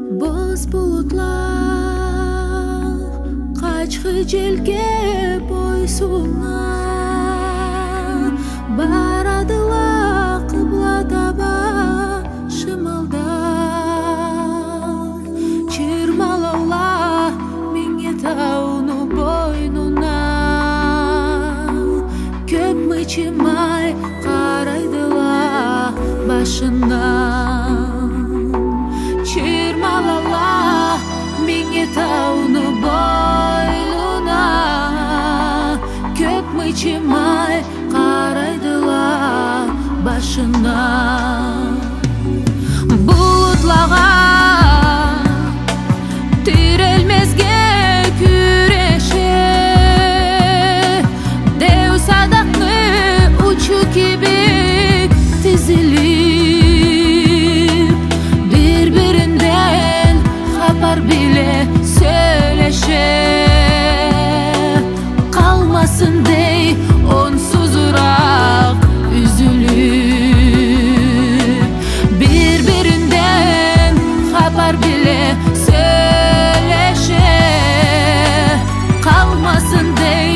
Боз bulutlar kaçkı желге бойсуна барадыла кыбла таба шымалдан чырмалаула миңе тауну бойнуна көп мычымай карайдыла башынан чырмалала миңе тауну бойлуна көп мычымай карайдыла башынан булутлага тирелмезге күреше деу садакны учу кибик тизилип бири-биринден хабар биле сөйлеше калмасын дей онсузураак үзүлүп бири-биринден хабар биле сөйлеше калмасын дей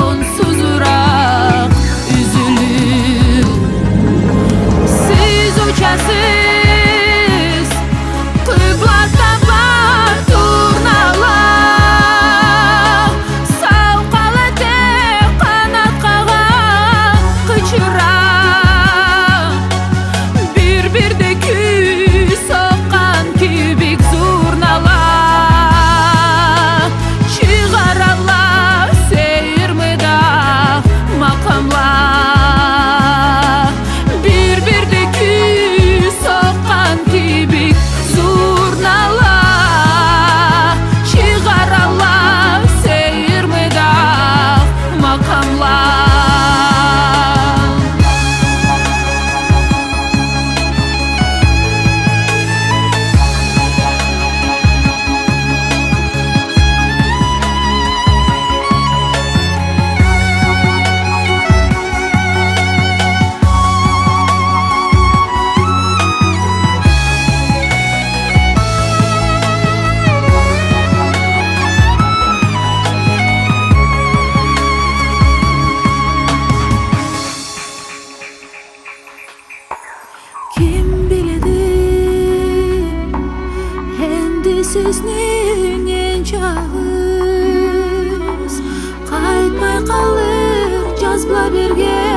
онсузураак үзүлүп сиз учасыз кыбла таба турнала сау калете канат каган кычыра бир-бирде күй соккан кибик зурнала чыгарала сейир мыйдак макамла бир-бирде күй соккан кибик зурнала чыгарала сейир мыйдак макамла Kim biledi endi sizning en chağız qaytmay qalır jazbla bergen